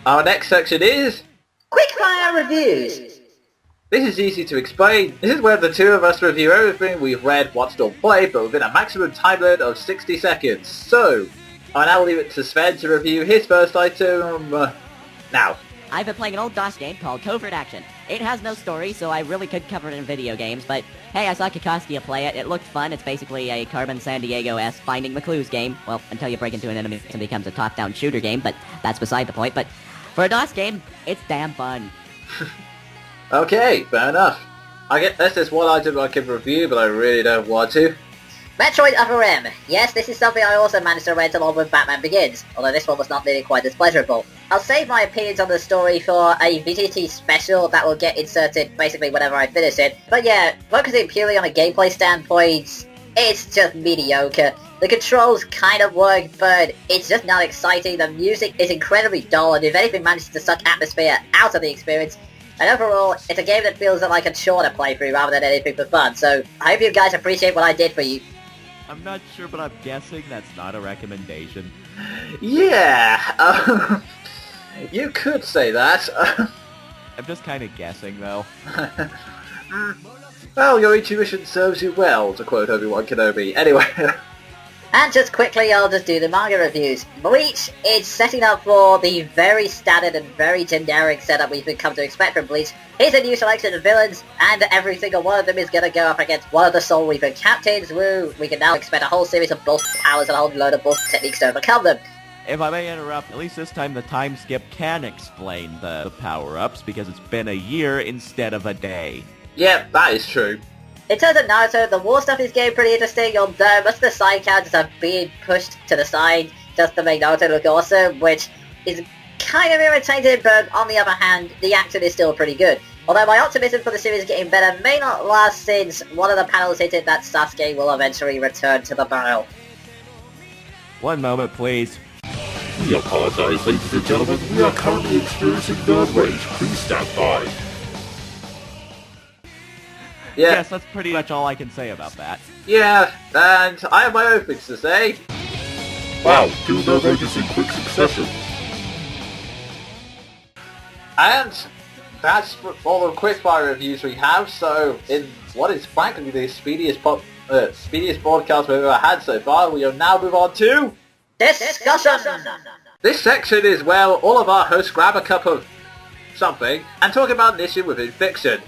Our next section is... Quickfire Reviews! This is easy to explain. This is where the two of us review everything we've read, watched or played, but within a maximum time limit of 60 seconds. So, I'll now leave it to Sven to review his first item, now. I've been playing an old DOS game called Covert Action. It has no story, so I really could cover it in video games, but hey, I saw Kikostia play it. It looked fun. It's basically a Carmen Sandiego-esque Finding the Clues game. Well, until you break into an enemy and becomes a top-down shooter game, but that's beside the point. But for a DOS game, it's damn fun. Okay, fair enough. I guess that's just one item I can review, but I really don't want to. Metroid Other M. Yes, this is something I also managed to rent along with Batman Begins, although this one was not nearly quite as pleasurable. I'll save my opinions on the story for a VTT special that will get inserted basically whenever I finish it. But yeah, focusing purely on a gameplay standpoint, it's just mediocre. The controls kind of work, but it's just not exciting. The music is incredibly dull, and if anything manages to suck atmosphere out of the experience. And overall, it's a game that feels like a chore to play through rather than anything for fun, so I hope you guys appreciate what I did for you. I'm not sure, but I'm guessing that's not a recommendation. Yeah, you could say that. I'm just kind of guessing, though. Well, your intuition serves you well, to quote Obi-Wan Kenobi. Anyway. And just quickly, I'll just do the manga reviews. Bleach is setting up for the very standard and very generic setup we've come to expect from Bleach. Here's a new selection of villains, and every single one of them is going to go up against one of the Soul Reaper captains. Woo! We can now expect a whole series of bullshit powers and a whole load of bullshit techniques to overcome them. If I may interrupt, at least this time the time skip can explain the power-ups, because it's been a year instead of a day. Yeah, that is true. In terms of Naruto, the war stuff is getting pretty interesting, although most of the side characters are being pushed to the side just to make Naruto look awesome, which is kind of irritating, but on the other hand, the action is still pretty good. Although my optimism for the series getting better may not last, since one of the panels hinted that Sasuke will eventually return to the battle. One moment, please. We apologize, ladies and gentlemen. We are currently experiencing nerd rage. Please stand by. Yeah. Yes, that's pretty much all I can say about that. Yeah, and I have my own things to say. Wow, two nerd rages in quick succession. And that's all the quickfire reviews we have, so in what is frankly the speediest broadcast we've ever had so far, we'll now move on to... Discussion! This section is where all of our hosts grab a cup of something and talk about an issue within fiction.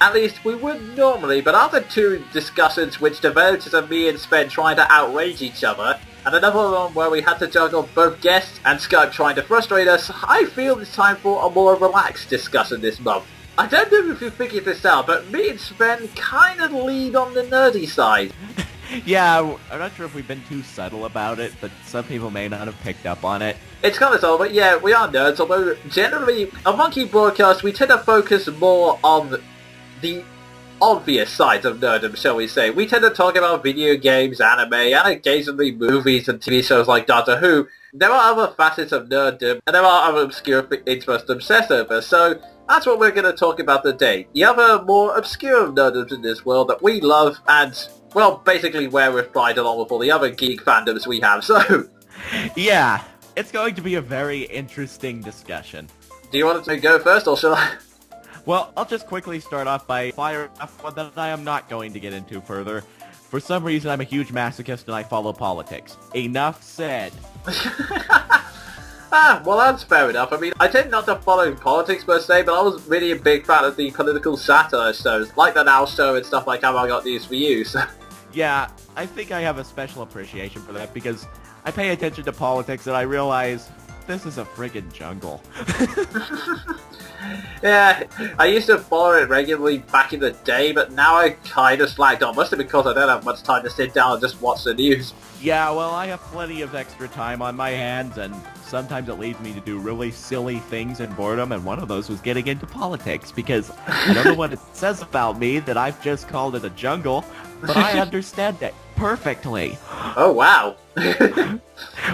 At least we would normally, but after two discussions which developed into me and Sven trying to outrage each other, and another one where we had to juggle both guests and Skype trying to frustrate us, I feel it's time for a more relaxed discussion this month. I don't know if you figured this out, but me and Sven kind of lead on the nerdy side. Yeah, I'm not sure if we've been too subtle about it, but some people may not have picked up on it. It's kind of subtle, but yeah, we are nerds, although generally, on Monkey Broadcast, we tend to focus more on the obvious sides of nerdom, shall we say. We tend to talk about video games, anime, and occasionally movies and TV shows like Doctor Who. There are other facets of nerddom, and there are other obscure things for us to obsess over, so that's what we're going to talk about today. The other more obscure nerdoms in this world that we love, and, well, basically where we're fried along with all the other geek fandoms we have, so... Yeah, it's going to be a very interesting discussion. Do you want to go first, or shall I... Well, I'll just quickly start off by firing off one that I am not going to get into further. For some reason, I'm a huge masochist and I follow politics. Enough said. Well, that's fair enough. I mean, I tend not to follow politics per se, but I was really a big fan of the political satire shows, like the Now Show and stuff like Have I Got News For You, so... Yeah, I think I have a special appreciation for that, because I pay attention to politics and I realize this is a friggin' jungle. Yeah, I used to follow it regularly back in the day, but now I kind of slacked on, mostly because I don't have much time to sit down and just watch the news. Yeah, well, I have plenty of extra time on my hands, and sometimes it leads me to do really silly things in boredom, and one of those was getting into politics, because I don't know what it says about me that I've just called it a jungle, but I understand it perfectly. Oh, wow.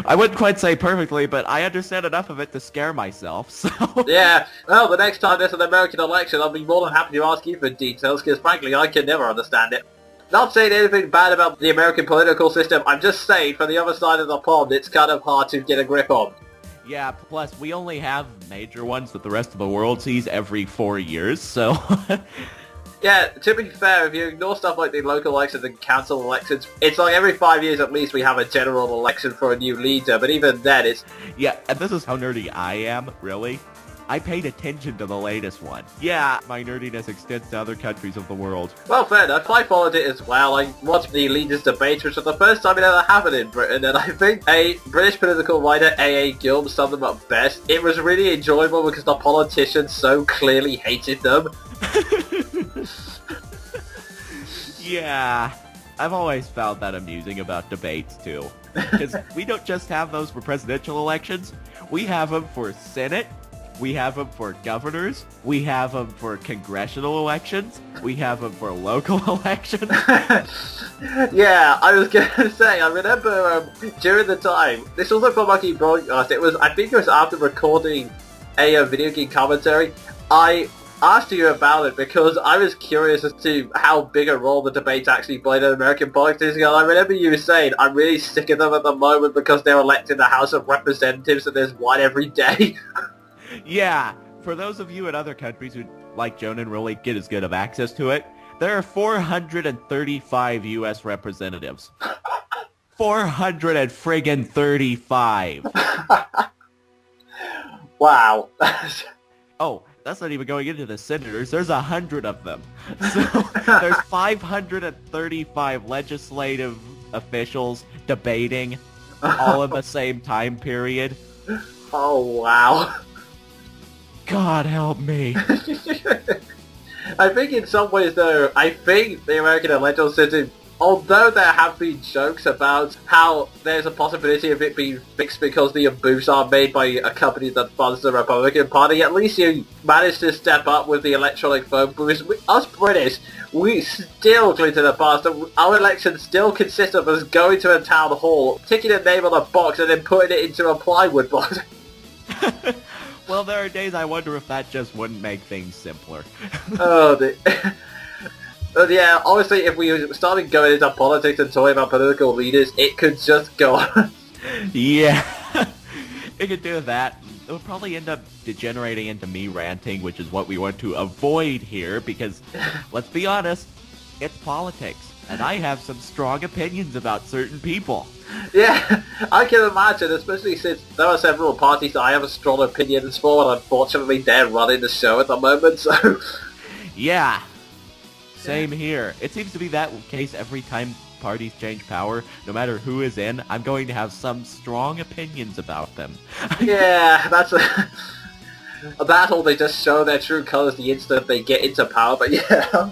I wouldn't quite say perfectly, but I understand enough of it to scare myself, so... Yeah, well, the next time there's an American election, I'll be more than happy to ask you for details, because frankly, I can never understand it. Not saying anything bad about the American political system, I'm just saying, from the other side of the pond, it's kind of hard to get a grip on. Yeah, plus we only have major ones that the rest of the world sees every 4 years, so... Yeah, to be fair, if you ignore stuff like the local elections and council elections, it's like every 5 years at least we have a general election for a new leader, but even then it's... Yeah, and this is how nerdy I am, really. I paid attention to the latest one. Yeah, my nerdiness extends to other countries of the world. Well, fair enough. I followed it as well. I watched the leaders' debates, which was the first time it ever happened in Britain, and I think a British political writer, A.A. Gilm, summed them up best. It was really enjoyable because the politicians so clearly hated them. Yeah, I've always found that amusing about debates, too. Because we don't just have those for presidential elections, we have them for Senate, we have them for governors, we have them for congressional elections, we have them for local elections. Yeah, I was going to say, I remember during the time, this wasn't for Monkey Broadcast, I think it was after recording a video game commentary, I asked you about it because I was curious as to how big a role the debates actually played in American politics. And I remember you saying, I'm really sick of them at the moment because they're elected the House of Representatives and there's one every day. Yeah, for those of you in other countries who, like Jonin, really get as good of access to it, there are 435 U.S. representatives. 435. Wow. Oh, that's not even going into the senators. There's 100 of them. So there's 535 legislative officials debating all in the same time period. Oh, wow. God help me. I think in some ways, though, I think the American electoral system, although there have been jokes about how there's a possibility of it being fixed because the booths are made by a company that funds the Republican Party, at least you managed to step up with the electronic phone booths. Us British, we still cling to the past. Our elections still consist of us going to a town hall, ticking a name on a box, and then putting it into a plywood box. Well, there are days I wonder if that just wouldn't make things simpler. Oh, but yeah, honestly, if we started going into politics and talking about political leaders, it could just go on. Yeah, it could do that. It would probably end up degenerating into me ranting, which is what we want to avoid here, because, let's be honest, it's politics, and I have some strong opinions about certain people. Yeah, I can imagine, especially since there are several parties that I have a strong opinions for, and unfortunately they're running the show at the moment, so... Yeah. Same here. It seems to be that case every time parties change power. No matter who is in, I'm going to have some strong opinions about them. Yeah, that's a battle. They just show their true colors the instant they get into power, but yeah.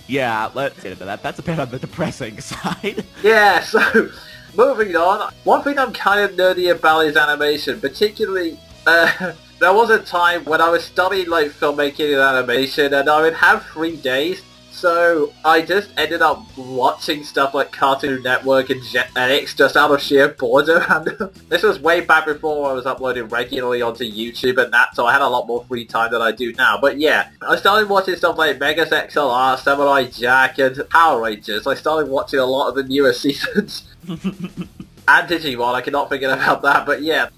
Yeah, let's get into that. That's a bit on the depressing side. Yeah, so, moving on. One thing I'm kind of nerdy about is animation, particularly... there was a time when I was studying like filmmaking and animation, and I would have 3 days. So I just ended up watching stuff like Cartoon Network and Jetix just out of sheer boredom. And this was way back before I was uploading regularly onto YouTube and that, so I had a lot more free time than I do now. But yeah, I started watching stuff like Megas XLR, Samurai Jack, and Power Rangers. I started watching a lot of the newer seasons. And Digimon, I cannot forget about that, but yeah.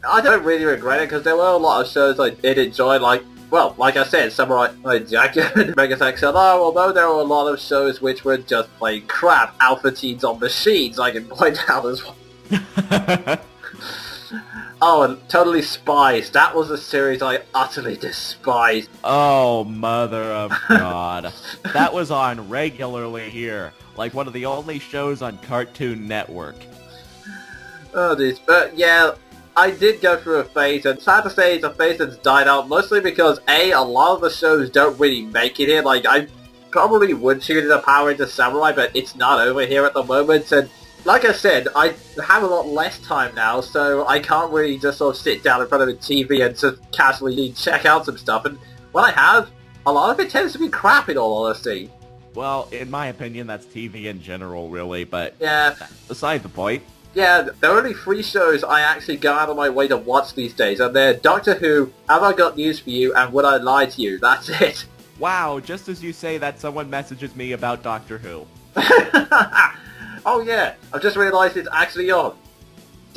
I don't really regret it because there were a lot of shows I did enjoy, like, well, like I said, Samurai Jack and Megas XLR, although there were a lot of shows which were just plain crap. Alpha Teens on Machines, I can point out as well. Oh, and Totally Spies. That was a series I utterly despised. Oh, mother of God. That was on regularly here, like one of the only shows on Cartoon Network. Oh, this, but yeah... I did go through a phase, and sad to say it's a phase that's died out, mostly because, A, a lot of the shows don't really make it here. Like, I probably would tune in a Power Rangers Samurai, but it's not over here at the moment, and like I said, I have a lot less time now, so I can't really just sort of sit down in front of the TV and just casually check out some stuff, and when I have, a lot of it tends to be crap, in all honesty. Well, in my opinion, that's TV in general, really, but yeah, beside the point. Yeah, there are only 3 shows I actually go out of my way to watch these days, and they're Doctor Who, Have I Got News For You, and Would I Lie To You. That's it. Wow, just as you say that, someone messages me about Doctor Who. Oh yeah, I've just realised it's actually on.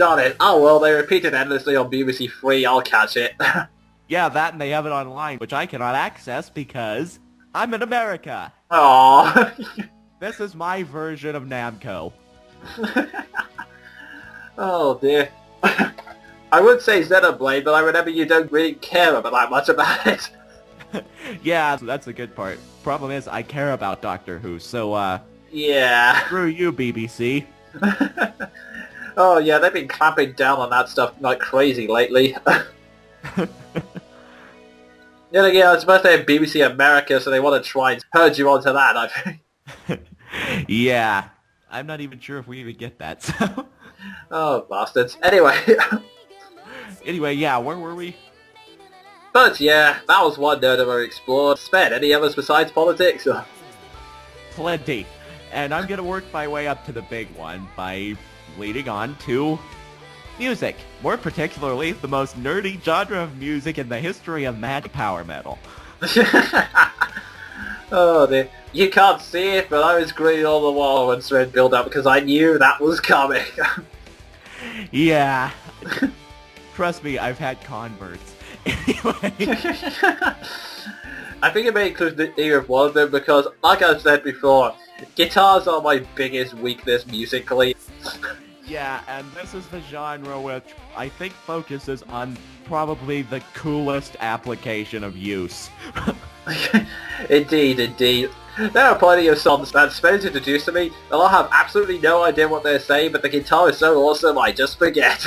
Darn it. Oh well, they repeat it endlessly on BBC Three. I'll catch it. Yeah, that and they have it online, which I cannot access because I'm in America. Aww. This is my version of Namco. Oh dear. I would say Xenoblade, but I remember you don't really care about that much about it. Yeah, that's the good part. Problem is, I care about Doctor Who, so, Yeah. screw you, BBC. Oh yeah, they've been clamping down on that stuff like crazy lately. Yeah, I suppose they have BBC America, so they want to try and herd you onto that, I think. Yeah, I'm not even sure if we even get that, so... Oh, bastards. Anyway. Anyway, yeah, where were we? But yeah, that was one nerd I explored. Sven, any others besides politics? Plenty. And I'm gonna work my way up to the big one by leading on to music. More particularly, the most nerdy genre of music in the history of mad power metal. Oh dear. You can't see it, but I was grinning all the while when Sven built up because I knew that was coming. Yeah. Trust me, I've had converts. Anyway. I think it may include either of one of them because, like I've said before, guitars are my biggest weakness musically. Yeah, and this is the genre which I think focuses on probably the coolest application of use. Indeed, indeed. There are plenty of songs that Sven's introduced to me, and I'll have absolutely no idea what they're saying, but the guitar is so awesome I just forget.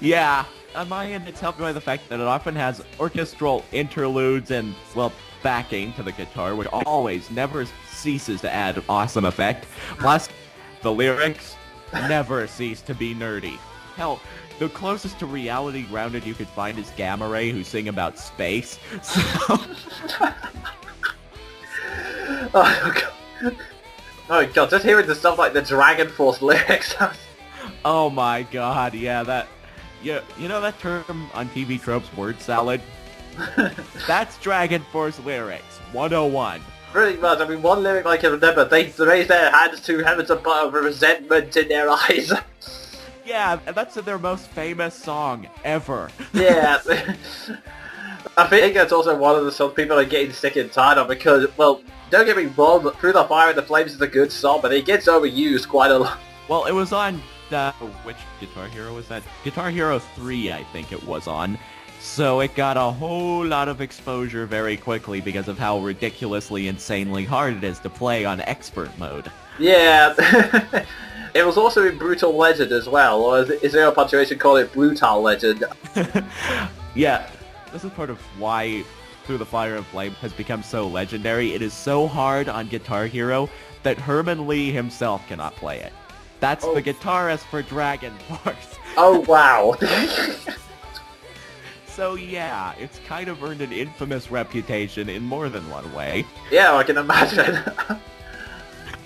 Yeah, on my end it's helped by the fact that it often has orchestral interludes and, well, backing to the guitar, which always, never ceases to add awesome effect. Plus, the lyrics never cease to be nerdy. Hell, the closest to reality grounded you could find is Gamma Ray, who sing about space. So... Oh god, just hearing the stuff like the Dragon Force lyrics. Oh my god, yeah, that... Yeah, you know that term on TV tropes, word salad? That's Dragon Force lyrics, 101. Pretty much, I mean, one lyric I can remember, they raise their hands to heavens above with resentment in their eyes. Yeah, and that's their most famous song ever. Yeah. I think that's also one of the songs people are getting sick and tired of because, well, don't get me wrong, Through the Fire and the Flames is a good song, but it gets overused quite a lot. Well, it was on, which Guitar Hero was that? Guitar Hero 3, I think it was on. So it got a whole lot of exposure very quickly because of how ridiculously, insanely hard it is to play on expert mode. Yeah. It was also in Brutal Legend as well, or is there a punctuation called it Brutal Legend? Yeah, this is part of why Through the Fire and Flame has become so legendary. It is so hard on Guitar Hero that Herman Lee himself cannot play it. That's the guitarist for Dragon Force. Oh, wow. So yeah, it's kind of earned an infamous reputation in more than one way. Yeah, I can imagine.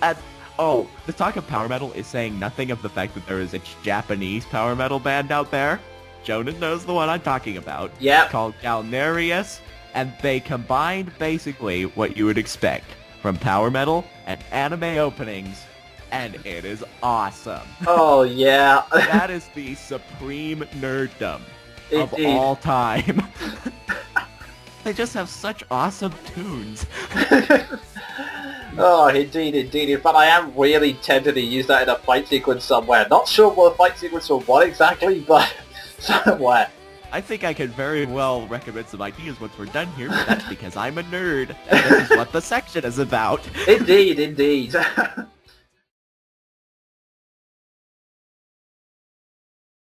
The talk of power metal is saying nothing of the fact that there is a Japanese power metal band out there. Jonin knows the one I'm talking about. Yep. Called Galnerius, and they combined basically what you would expect from power metal and anime openings, and it is awesome. Oh, yeah. That is the supreme nerddom of Indeed. all time. They just have such awesome tunes. Oh, indeed, indeed. In fact, I am really tempted to use that in a fight sequence somewhere. Not sure what a fight sequence for what exactly, but somewhere. I think I could very well recommend some ideas once we're done here, but that's because I'm a nerd, and this is what the section is about. Indeed, indeed.